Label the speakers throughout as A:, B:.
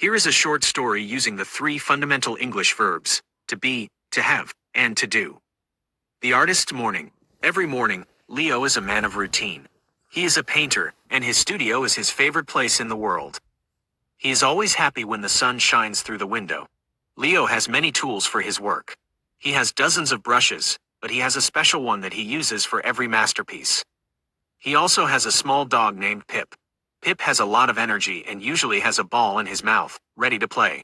A: Here is a short story using the three fundamental English verbs, to be, to have, and to do. The artist's morning. Every morning, Leo is a man of routine. He is a painter, and his studio is his favorite place in the world. He is always happy when the sun shines through the window. Leo has many tools for his work. He has dozens of brushes, but he has a special one that he uses for every masterpiece. He also has a small dog named Pip. Pip has a lot of energy and usually has a ball in his mouth, ready to play.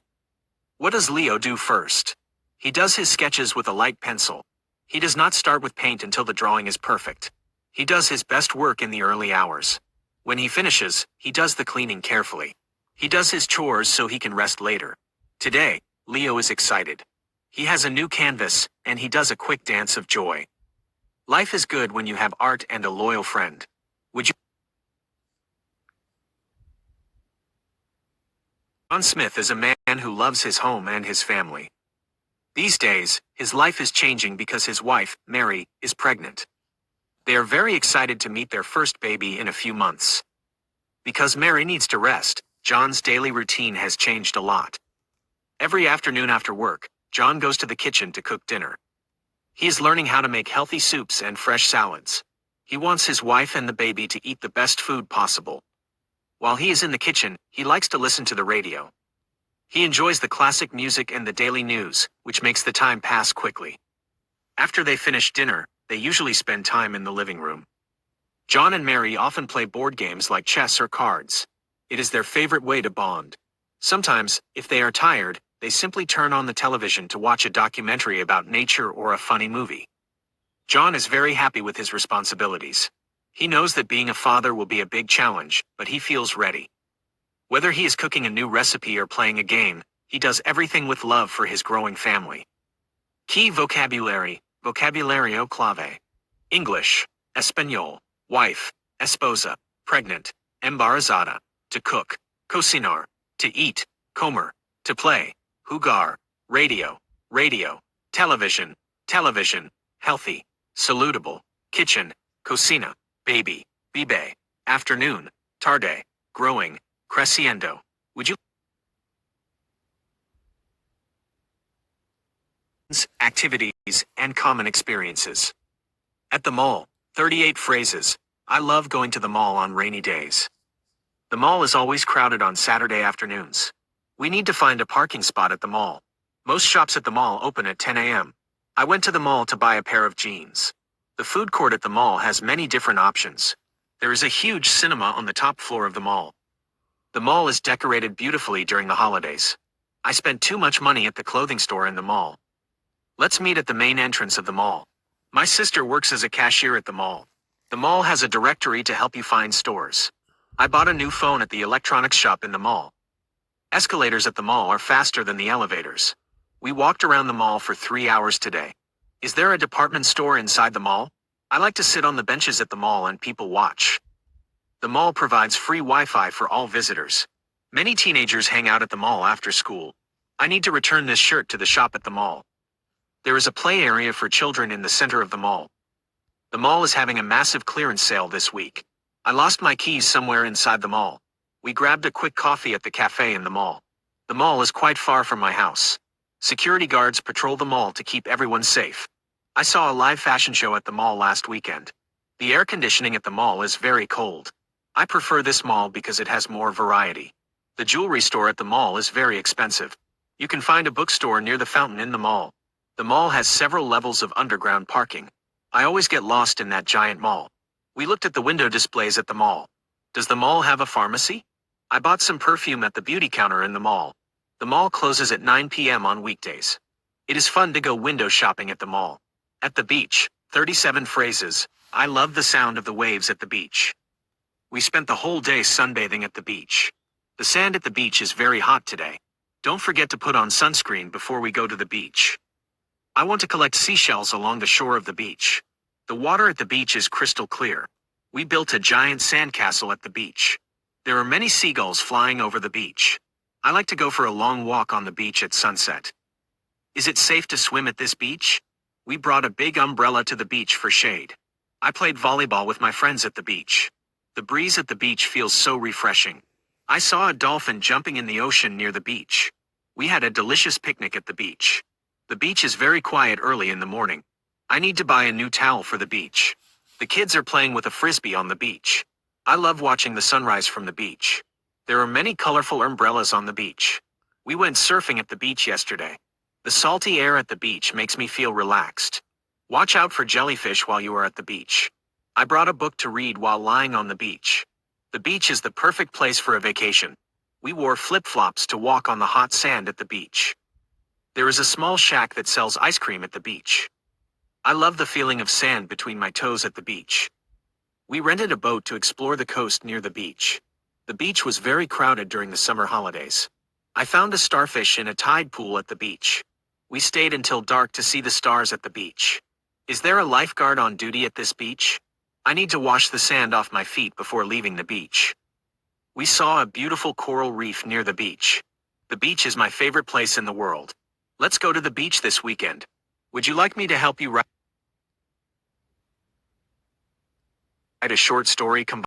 A: What does Leo do first? He does his sketches with a light pencil. He does not start with paint until the drawing is perfect. He does his best work in the early hours. When he finishes, he does the cleaning carefully. He does his chores so he can rest later. Today, Leo is excited. He has a new canvas, and he does a quick dance of joy. Life is good when you have art and a loyal friend. Would you? John Smith is a man who loves his home and his family. These days, his life is changing because his wife, Mary, is pregnant. They are very excited to meet their first baby in a few months. Because Mary needs to rest, John's daily routine has changed a lot. Every afternoon after work, John goes to the kitchen to cook dinner. He is learning how to make healthy soups and fresh salads. He wants his wife and the baby to eat the best food possible. While he is in the kitchen, he likes to listen to the radio. He enjoys the classic music and the daily news, which makes the time pass quickly. After they finish dinner, they usually spend time in the living room. John and Mary often play board games like chess or cards. It is their favorite way to bond. Sometimes, if they are tired, they simply turn on the television to watch a documentary about nature or a funny movie. John is very happy with his responsibilities. He knows that being a father will be a big challenge, but he feels ready. Whether he is cooking a new recipe or playing a game, he does everything with love for his growing family. Key vocabulary, vocabulario clave. English, español, wife, esposa, pregnant, embarazada, to cook, cocinar, to eat, comer, to play, jugar, radio, radio, television, television, healthy, saludable, kitchen, cocina, baby, bebé, afternoon, tarde, growing, creciendo. Would you? Activities and common experiences. At the mall, 38 phrases. I love going to the mall on rainy days. The mall is always crowded on Saturday afternoons. We need to find a parking spot at the mall. Most shops at the mall open at 10 a.m. I went to the mall to buy a pair of jeans. The food court at the mall has many different options. There is a huge cinema on the top floor of the mall. The mall is decorated beautifully during the holidays. I spent too much money at the clothing store in the mall. Let's meet at the main entrance of the mall. My sister works as a cashier at the mall. The mall has a directory to help you find stores. I bought a new phone at the electronics shop in the mall. Escalators at the mall are faster than the elevators. We walked around the mall for 3 hours today. Is there a department store inside the mall? I like to sit on the benches at the mall and people watch. The mall provides free Wi-Fi for all visitors. Many teenagers hang out at the mall after school. I need to return this shirt to the shop at the mall. There is a play area for children in the center of the mall. The mall is having a massive clearance sale this week. I lost my keys somewhere inside the mall. We grabbed a quick coffee at the cafe in the mall. The mall is quite far from my house. Security guards patrol the mall to keep everyone safe. I saw a live fashion show at the mall last weekend. The air conditioning at the mall is very cold. I prefer this mall because it has more variety. The jewelry store at the mall is very expensive. You can find a bookstore near the fountain in the mall. The mall has several levels of underground parking. I always get lost in that giant mall. We looked at the window displays at the mall. Does the mall have a pharmacy? I bought some perfume at the beauty counter in the mall. The mall closes at 9 p.m. on weekdays. It is fun to go window shopping at the mall. At the beach, 37 phrases. I love the sound of the waves at the beach. We spent the whole day sunbathing at the beach. The sand at the beach is very hot today. Don't forget to put on sunscreen before we go to the beach. I want to collect seashells along the shore of the beach. The water at the beach is crystal clear. We built a giant sandcastle at the beach. There are many seagulls flying over the beach. I like to go for a long walk on the beach at sunset. Is it safe to swim at this beach? We brought a big umbrella to the beach for shade. I played volleyball with my friends at the beach. The breeze at the beach feels so refreshing. I saw a dolphin jumping in the ocean near the beach. We had a delicious picnic at the beach. The beach is very quiet early in the morning. I need to buy a new towel for the beach. The kids are playing with a frisbee on the beach. I love watching the sunrise from the beach. There are many colorful umbrellas on the beach. We went surfing at the beach yesterday. The salty air at the beach makes me feel relaxed. Watch out for jellyfish while you are at the beach. I brought a book to read while lying on the beach. The beach is the perfect place for a vacation. We wore flip-flops to walk on the hot sand at the beach. There is a small shack that sells ice cream at the beach. I love the feeling of sand between my toes at the beach. We rented a boat to explore the coast near the beach. The beach was very crowded during the summer holidays. I found a starfish in a tide pool at the beach. We stayed until dark to see the stars at the beach. Is there a lifeguard on duty at this beach? I need to wash the sand off my feet before leaving the beach. We saw a beautiful coral reef near the beach. The beach is my favorite place in the world. Let's go to the beach this weekend. Would you like me to help you write a short story combined